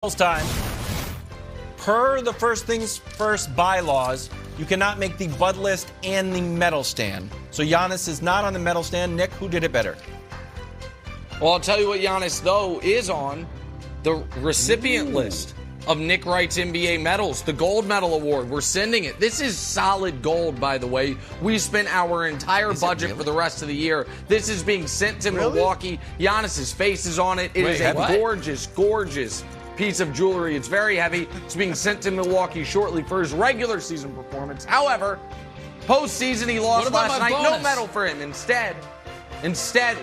Time. Per the First Things First bylaws, you cannot make the Bud list and the medal stand. So Giannis is not on the medal stand. Nick, who did it better? Well, I'll tell you what Giannis, though, is on the recipient list of Nick Wright's NBA medals, the gold medal award. We're sending it. This is solid gold, by the way. We spent our entire budget for the rest of the year. This is being sent to Milwaukee. Giannis's face is on it. It is a gorgeous, gorgeous piece of jewelry. It's very heavy. It's being sent to Milwaukee shortly for his regular season performance. However, postseason he lost last night. No medal for him. Instead,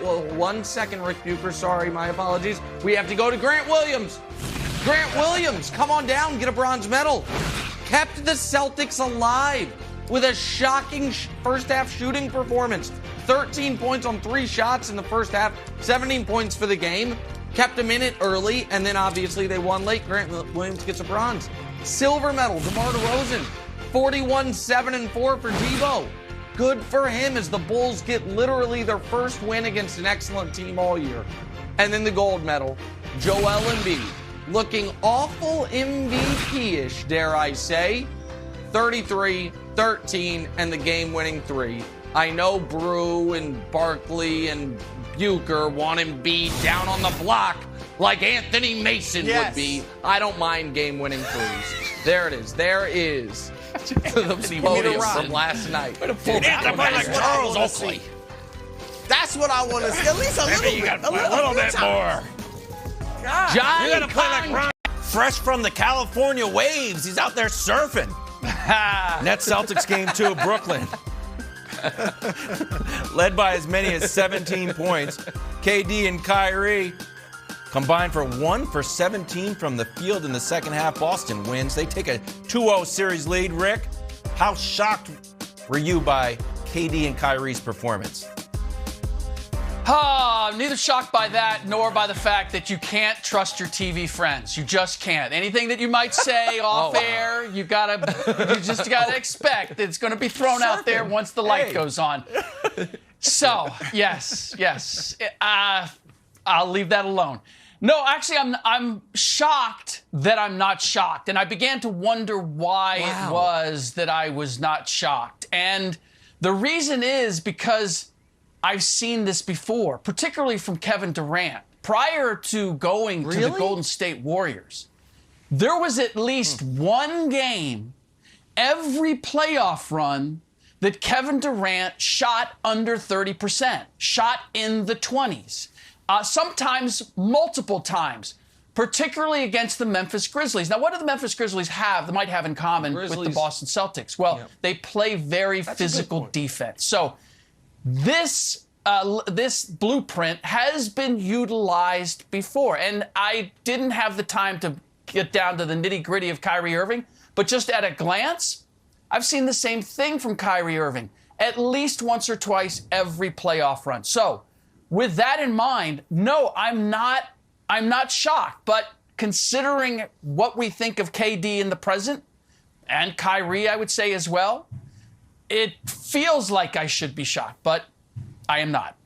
well, 1 second, Rick Bucher. Sorry, my apologies. We have to go to Grant Williams. Grant Williams, come on down, get a bronze medal. Kept the Celtics alive with a shocking first half shooting performance. 13 points on 3 shots in the first half, 17 points for the game. Kept them in it early, and then obviously they won late. Grant Williams gets a bronze. Silver medal, DeMar DeRozan. 41-7-4 for Debo. Good for him as the Bulls get literally their first win against an excellent team all year. And then the gold medal, Joel Embiid. Looking awful MVP-ish, dare I say. 33, 13, and the game-winning 3. I know Brew and Barkley and Bucher want him be down on the block like Anthony Mason would be. I don't mind game-winning 3s. There it is. There is the podium from last night. Like Charles Oakley. That's what I want to see. At least a little bit. You got a little bit more. God. John, you're gonna play like Ron. Fresh from the California waves. He's out there surfing. Nets Celtics game 2 of Brooklyn. Led by as many as 17 points. KD and Kyrie combined for 1 for 17 from the field in the second half. Boston wins. They take a 2-0 series lead. Rick, how shocked were you by KD and Kyrie's performance? Neither shocked by that nor by the fact that you can't trust your TV friends. You just can't. Anything that you might say off air, you just gotta expect it's going to be thrown out there once the light goes on. So yes, I'll leave that alone. No, actually, I'm shocked that I'm not shocked, and I began to wonder why it was that I was not shocked, and the reason is because I've seen this before, particularly from Kevin Durant. Prior to going to the Golden State Warriors, there was at least one game every playoff run that Kevin Durant shot under 30%, shot in the 20s, sometimes multiple times, particularly against the Memphis Grizzlies. Now, what do the Memphis Grizzlies have, they might have in common with the Boston Celtics? Well, they play very physical defense. So this blueprint has been utilized before, and I didn't have the time to get down to the nitty-gritty of Kyrie Irving, but just at a glance, I've seen the same thing from Kyrie Irving at least once or twice every playoff run. So, with that in mind, no, I'm not shocked, but considering what we think of KD in the present, and Kyrie, I would say as well, it feels like I should be shocked, but I am not.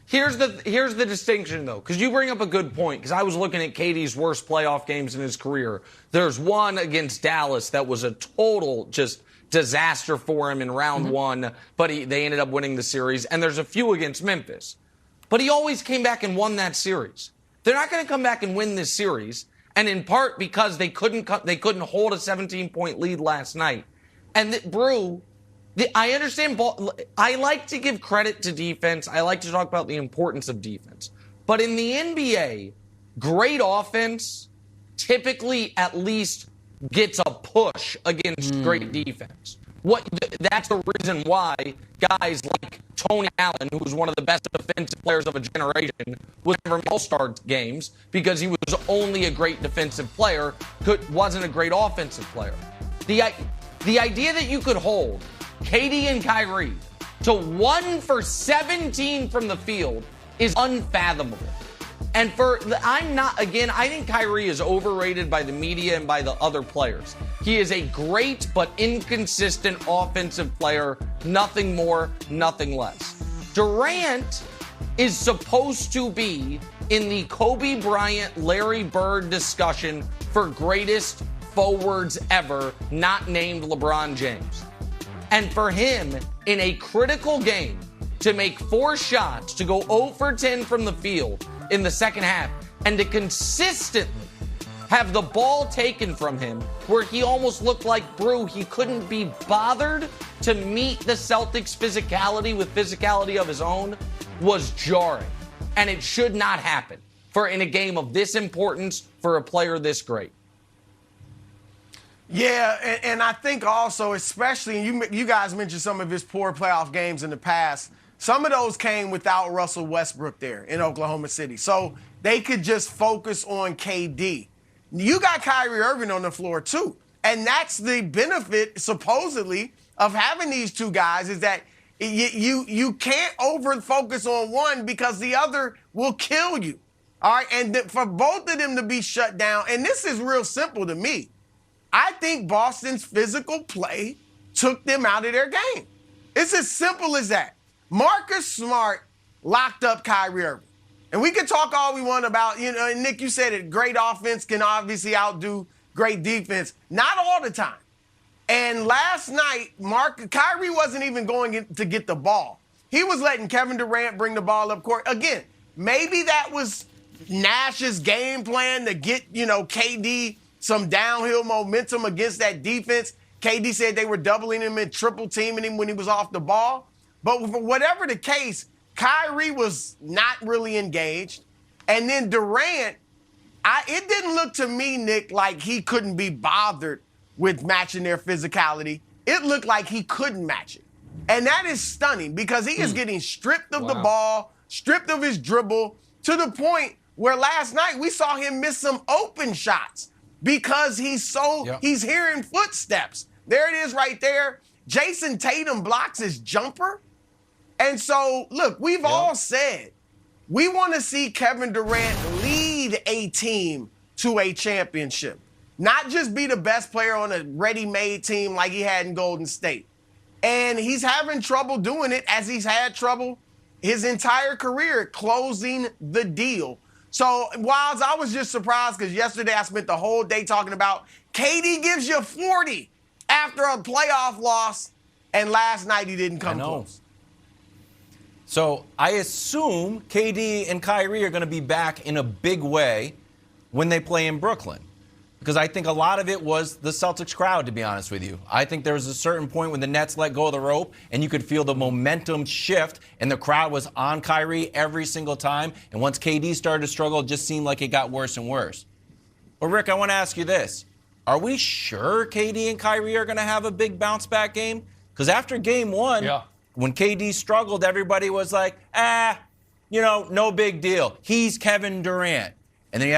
Here's the distinction, though, because you bring up a good point, because I was looking at KD's worst playoff games in his career. There's one against Dallas that was a total just disaster for him in round 1, but they ended up winning the series, and there's a few against Memphis. But he always came back and won that series. They're not going to come back and win this series, and in part because they couldn't hold a 17-point lead last night. And Brew, I understand. I like to give credit to defense. I like to talk about the importance of defense. But in the NBA, great offense typically at least gets a push against great defense. That's the reason why guys like Tony Allen, who was one of the best defensive players of a generation, was never in All-Star games because he was only a great defensive player, wasn't a great offensive player. The idea that you could hold KD and Kyrie to 1 for 17 from the field is unfathomable. And I think Kyrie is overrated by the media and by the other players. He is a great but inconsistent offensive player, nothing more, nothing less. Durant is supposed to be in the Kobe Bryant, Larry Bird discussion for greatest forwards ever, not named LeBron James. And for him, in a critical game, to make 4 shots, to go 0 for 10 from the field in the second half, and to consistently have the ball taken from him where he almost looked like Brew, he couldn't be bothered to meet the Celtics' physicality with physicality of his own, was jarring. And it should not happen in a game of this importance for a player this great. Yeah, and I think also, especially, you guys mentioned some of his poor playoff games in the past. Some of those came without Russell Westbrook there in Oklahoma City. So they could just focus on KD. You got Kyrie Irving on the floor, too. And that's the benefit, supposedly, of having these two guys, is that you can't over-focus on one because the other will kill you. All right? And for both of them to be shut down, and this is real simple to me, I think Boston's physical play took them out of their game. It's as simple as that. Marcus Smart locked up Kyrie Irving. And we can talk all we want about, Nick, you said it, great offense can obviously outdo great defense. Not all the time. And last night, Kyrie wasn't even going to get the ball. He was letting Kevin Durant bring the ball up court. Again, maybe that was Nash's game plan to get, KD some downhill momentum against that defense. KD said they were doubling him and triple teaming him when he was off the ball. But for whatever the case, Kyrie was not really engaged. And then Durant, it didn't look to me, Nick, like he couldn't be bothered with matching their physicality. It looked like he couldn't match it. And that is stunning because he is getting stripped of the ball, stripped of his dribble, to the point where last night we saw him miss some open shots because he's hearing footsteps. There it is right there. Jason Tatum blocks his jumper. And so, look, we've all said we want to see Kevin Durant lead a team to a championship, not just be the best player on a ready-made team like he had in Golden State. And he's having trouble doing it, as he's had trouble his entire career closing the deal. So, Wiles, I was just surprised because yesterday I spent the whole day talking about KD gives you 40 after a playoff loss, and last night he didn't come close. So I assume KD and Kyrie are going to be back in a big way when they play in Brooklyn. Because I think a lot of it was the Celtics crowd, to be honest with you. I think there was a certain point when the Nets let go of the rope and you could feel the momentum shift and the crowd was on Kyrie every single time. And once KD started to struggle, it just seemed like it got worse and worse. Well, Rick, I want to ask you this. Are we sure KD and Kyrie are going to have a big bounce-back game? Because after game one, when KD struggled, everybody was like, no big deal. He's Kevin Durant. And then he has